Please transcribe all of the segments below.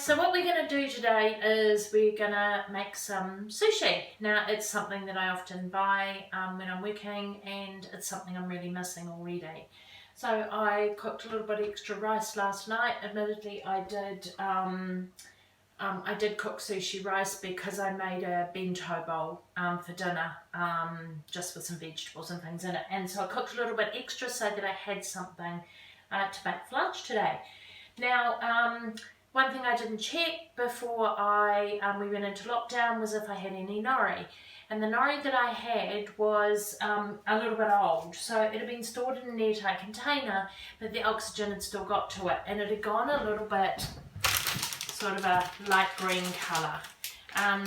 so what we're going to do today is we're going to make some sushi. Now it's something that I often buy when I'm working, and it's something I'm really missing already. So I cooked a little bit extra rice last night. Admittedly, I did cook sushi rice because I made a bento bowl for dinner, just with some vegetables and things in it. And so I cooked a little bit extra so that I had something to make for lunch today. Now, one thing I didn't check before we went into lockdown was if I had any nori. And the nori that I had was a little bit old. So it had been stored in an airtight container, but the oxygen had still got to it. And it had gone a little bit sort of a light green colour.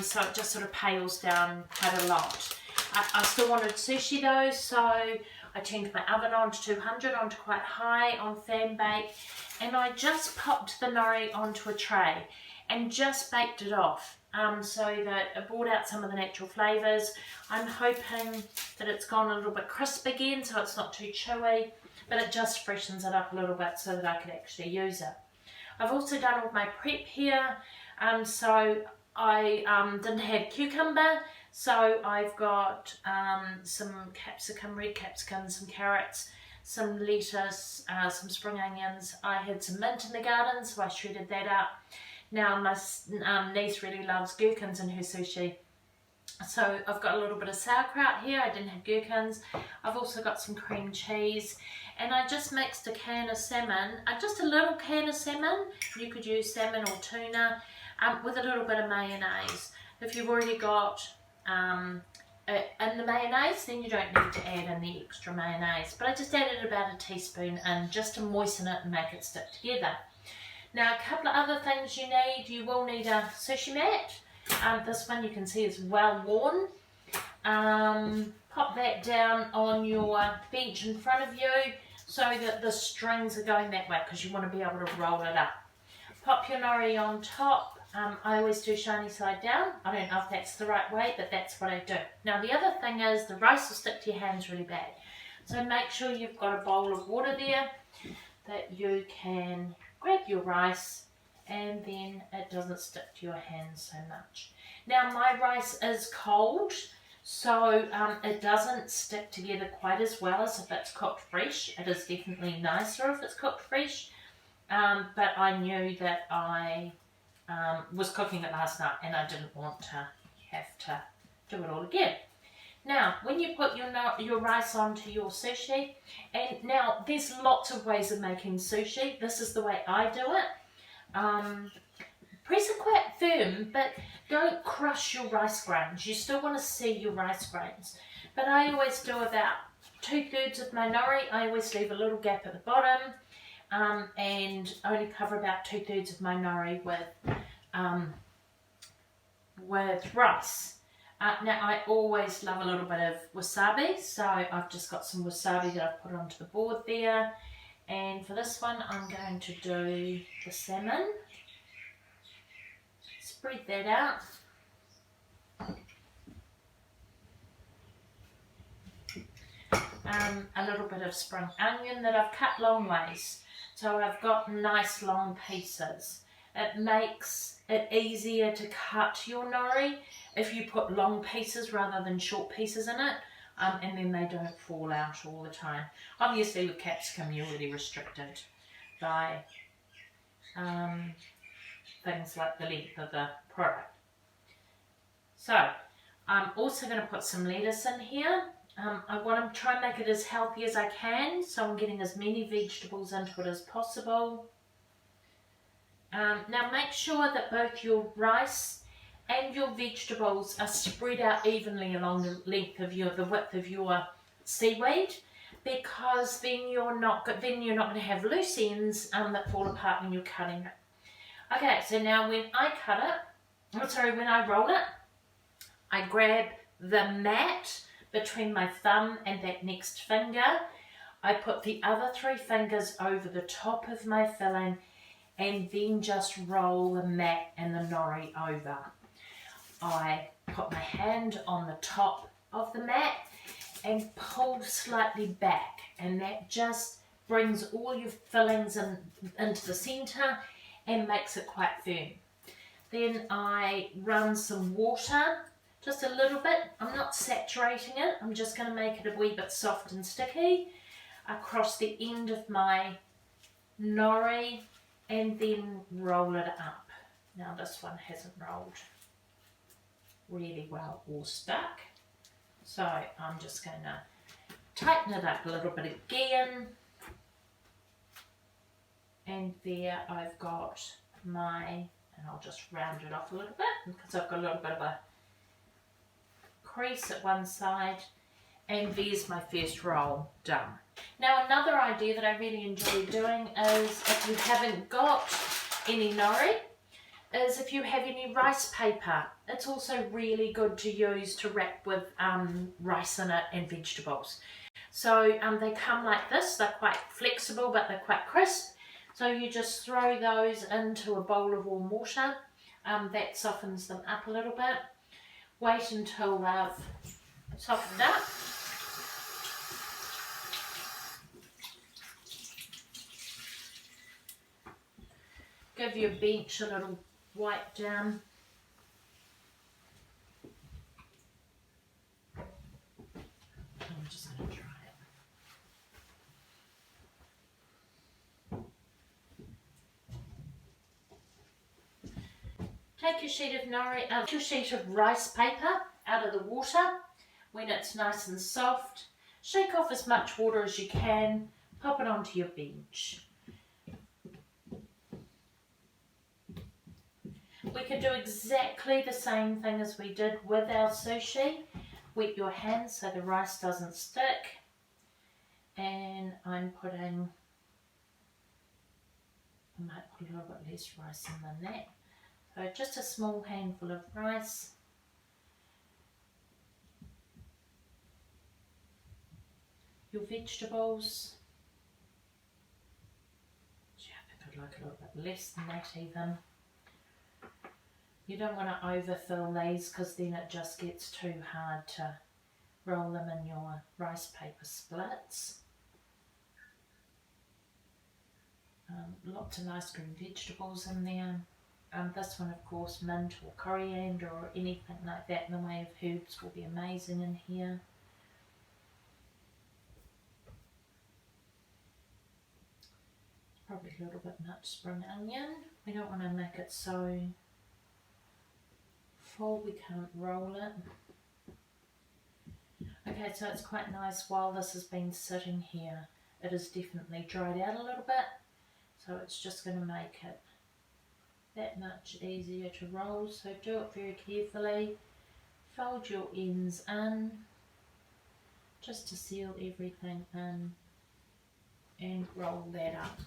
So it just sort of pales down quite a lot. I still wanted sushi though, so I turned my oven on to 200, onto quite high on fan bake. And I just popped the nori onto a tray and just baked it off so that it brought out some of the natural flavours. I'm hoping that it's gone a little bit crisp again, so it's not too chewy, but it just freshens it up a little bit so that I could actually use it. I've also done all my prep here, so I didn't have cucumber, so I've got some capsicum, red capsicum, some carrots, some lettuce, some spring onions. I had some mint in the garden, so I shredded that up. Now my niece really loves gherkins in her sushi, so I've got a little bit of sauerkraut here. I didn't have gherkins. I've also got some cream cheese, and I just mixed a can of salmon, just a little can of salmon. You could use salmon or tuna, with a little bit of mayonnaise. If you've already got in the mayonnaise, then you don't need to add in the extra mayonnaise, but I just added about a teaspoon in just to moisten it and make it stick together. Now a couple of other things you need. You will need a sushi mat. This one you can see is well worn. Pop that down on your bench in front of you so that the strings are going that way, because you want to be able to roll it up. Pop your nori on top. I always do shiny side down. I don't know if that's the right way, but that's what I do. Now the other thing is the rice will stick to your hands really bad. So make sure you've got a bowl of water there that you can grab your rice, and then it doesn't stick to your hands so much. Now my rice is cold, so it doesn't stick together quite as well as if it's cooked fresh. It is definitely nicer if it's cooked fresh, but I knew that I was cooking it last night and I didn't want to have to do it all again. Now, when you put your rice onto your sushi, and now there's lots of ways of making sushi. This is the way I do it. Press it quite firm, but don't crush your rice grains. You still want to see your rice grains. But I always do about 2/3 of my nori. I always leave a little gap at the bottom, and only cover about 2/3 of my nori with rice. Now I always love a little bit of wasabi, so I've just got some wasabi that I've put onto the board there. And for this one I'm going to do the salmon. Spread that out. A little bit of spring onion that I've cut long ways, so I've got nice long pieces. It makes it easier to cut your nori if you put long pieces rather than short pieces in it, and then they don't fall out all the time. Obviously with capsicum you're really restricted by things like the length of the product. So I'm also going to put some lettuce in here. I want to try and make it as healthy as I can, so I'm getting as many vegetables into it as possible. Now make sure that both your rice and your vegetables are spread out evenly along the width of your seaweed, because then you're not going to have loose ends that fall apart when you're cutting it. Okay, so now when I roll it, I grab the mat between my thumb and that next finger. I put the other 3 fingers over the top of my filling, and then just roll the mat and the nori over. I put my hand on the top of the mat and pull slightly back, and that just brings all your fillings into the centre and makes it quite firm. Then I run some water, just a little bit. I'm not saturating it. I'm just going to make it a wee bit soft and sticky across the end of my nori, and then roll it up. Now this one hasn't rolled really well or stuck, so I'm just going to tighten it up a little bit again. And there I've got my, and I'll just round it off a little bit because I've got a little bit of a crease at one side, and there's my first roll done. Now another idea that I really enjoy doing is, if you haven't got any nori, is if you have any rice paper, it's also really good to use to wrap with rice in it and vegetables. So they come like this, they're quite flexible but they're quite crisp. So you just throw those into a bowl of warm water, that softens them up a little bit. Wait until they've softened up. Give your bench a little wipe down. I'm just going to try it. Take your sheet of nori, your sheet of rice paper out of the water when it's nice and soft. Shake off as much water as you can. Pop it onto your bench. We could do exactly the same thing as we did with our sushi. Wet your hands so the rice doesn't stick. And I'm putting, I might put a little bit less rice in than that. So just a small handful of rice. Your vegetables. Gee, I think I'd like a little bit less than that even. You don't want to overfill these because then it just gets too hard to roll them in your rice paper splits. Lots of nice green vegetables in there. This one, of course, mint or coriander or anything like that in the way of herbs will be amazing in here. Probably a little bit much spring onion. We don't want to make it so full we can't roll it. Okay, so it's quite nice while this has been sitting here. It has definitely dried out a little bit, so it's just going to make it that much easier to roll. So do it very carefully. Fold your ends in just to seal everything in and roll that up.